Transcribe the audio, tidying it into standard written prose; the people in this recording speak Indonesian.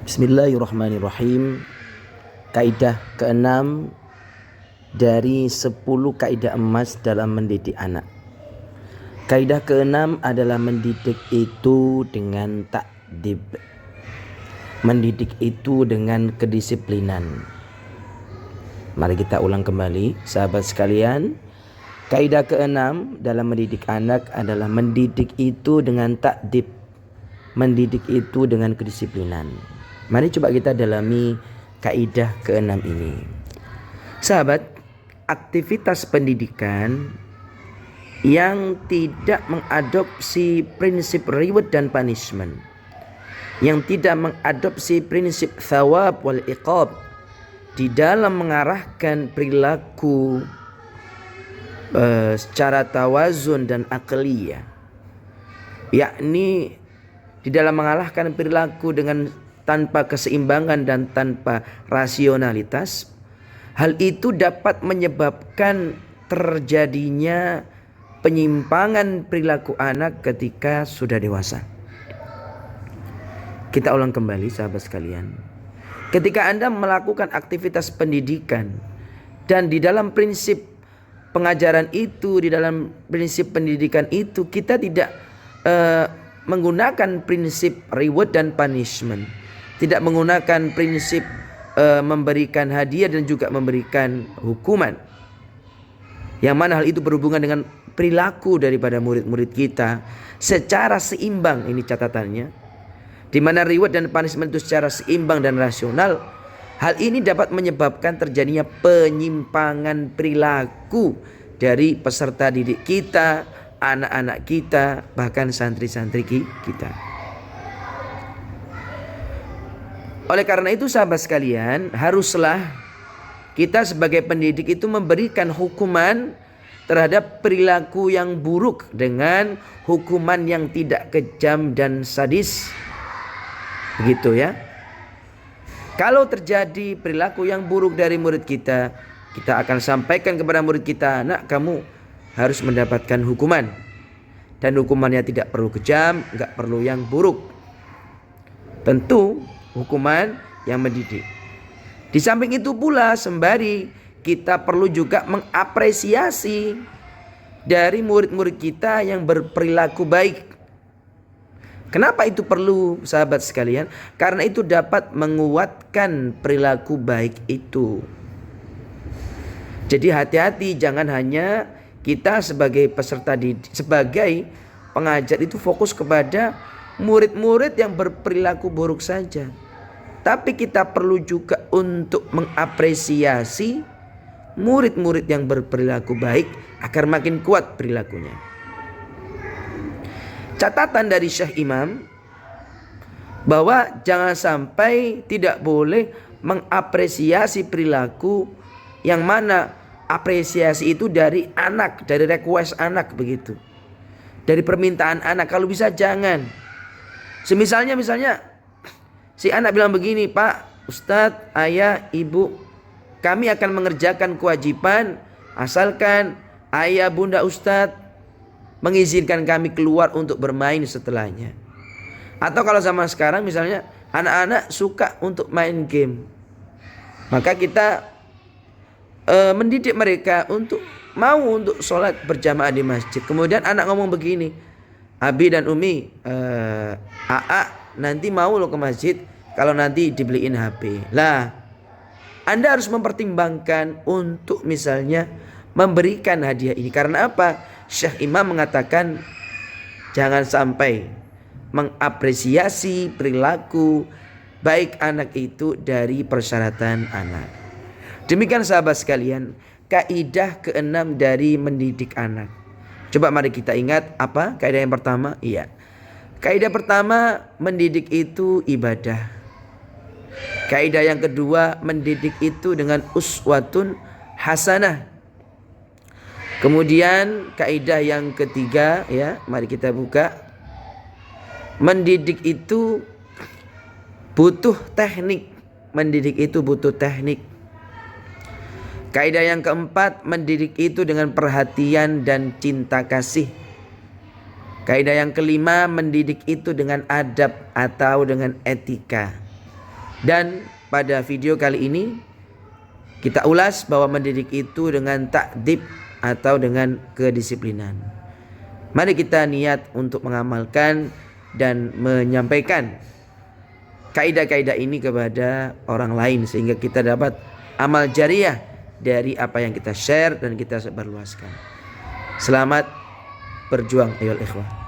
Bismillahirrahmanirrahim. Kaidah keenam dari 10 kaidah emas dalam mendidik anak. Kaidah keenam adalah mendidik itu dengan ta'dib. Mendidik itu dengan kedisiplinan. Mari kita ulang kembali, sahabat sekalian. Kaidah keenam dalam mendidik anak adalah mendidik itu dengan ta'dib. Mendidik itu dengan kedisiplinan. Mari coba kita dalami kaidah keenam ini. Sahabat, aktivitas pendidikan yang tidak mengadopsi prinsip reward dan punishment, yang tidak mengadopsi prinsip thawab wal iqab di dalam mengarahkan perilaku secara tawazun dan akliyah, yakni di dalam mengalahkan perilaku dengan tanpa keseimbangan dan tanpa rasionalitas, hal itu dapat menyebabkan terjadinya penyimpangan perilaku anak ketika sudah dewasa. Kita ulang kembali, sahabat sekalian. Ketika Anda melakukan aktivitas pendidikan dan di dalam prinsip pengajaran itu, di dalam prinsip pendidikan itu, kita tidak menggunakan prinsip reward dan punishment, tidak menggunakan prinsip memberikan hadiah dan juga memberikan hukuman, yang mana hal itu berhubungan dengan perilaku daripada murid-murid kita secara seimbang. Ini catatannya, di mana reward dan punishment itu secara seimbang dan rasional. Hal ini dapat menyebabkan terjadinya penyimpangan perilaku dari peserta didik kita, anak-anak kita, bahkan santri-santri kita. Oleh karena itu, sahabat sekalian, haruslah kita sebagai pendidik itu memberikan hukuman terhadap perilaku yang buruk dengan hukuman yang tidak kejam dan sadis. Begitu ya. Kalau terjadi perilaku yang buruk dari murid kita, kita akan sampaikan kepada murid kita, nak, kamu harus mendapatkan hukuman. Dan hukumannya tidak perlu kejam, enggak perlu yang buruk. Tentu hukuman yang mendidik. Di samping itu pula, sembari kita perlu juga mengapresiasi dari murid-murid kita yang berperilaku baik. Kenapa itu perlu, sahabat sekalian? Karena itu dapat menguatkan perilaku baik itu. Jadi hati-hati, jangan hanya kita sebagai peserta didik, sebagai pengajar itu fokus kepada murid-murid yang berperilaku buruk saja. Tapi kita perlu juga untuk mengapresiasi murid-murid yang berperilaku baik agar makin kuat perilakunya. Catatan dari Syekh Imam bahwa jangan sampai tidak boleh mengapresiasi perilaku yang mana apresiasi itu dari anak, dari request anak begitu. Dari permintaan anak, kalau bisa jangan. Misalnya si anak bilang begini, Pak, Ustadz, Ayah, Ibu, kami akan mengerjakan kewajiban asalkan Ayah, Bunda, Ustadz mengizinkan kami keluar untuk bermain setelahnya. Atau kalau zaman sekarang misalnya anak-anak suka untuk main game, maka kita mendidik mereka untuk mau untuk sholat berjamaah di masjid. Kemudian anak ngomong begini, Abi dan Umi, AA nanti mau lo ke masjid kalau nanti dibeliin HP. Lah, Anda harus mempertimbangkan untuk misalnya memberikan hadiah ini. Karena apa? Syekh Imam mengatakan jangan sampai mengapresiasi perilaku baik anak itu dari persyaratan anak. Demikian, sahabat sekalian, kaidah keenam dari mendidik anak. Coba mari kita ingat apa kaidah yang pertama? Iya. Kaidah pertama, mendidik itu ibadah. Kaidah yang kedua, mendidik itu dengan uswatun hasanah. Kemudian kaidah yang ketiga, ya, mari kita buka. Mendidik itu butuh teknik. Mendidik itu butuh teknik. Kaidah yang keempat, mendidik itu dengan perhatian dan cinta kasih. Kaidah yang kelima, mendidik itu dengan adab atau dengan etika. Dan pada video kali ini kita ulas bahwa mendidik itu dengan ta'dib atau dengan kedisiplinan. Mari kita niat untuk mengamalkan dan menyampaikan kaidah-kaidah ini kepada orang lain sehingga kita dapat amal jariah dari apa yang kita share dan kita sebarluaskan. Selamat berjuang ayoul ikhwah.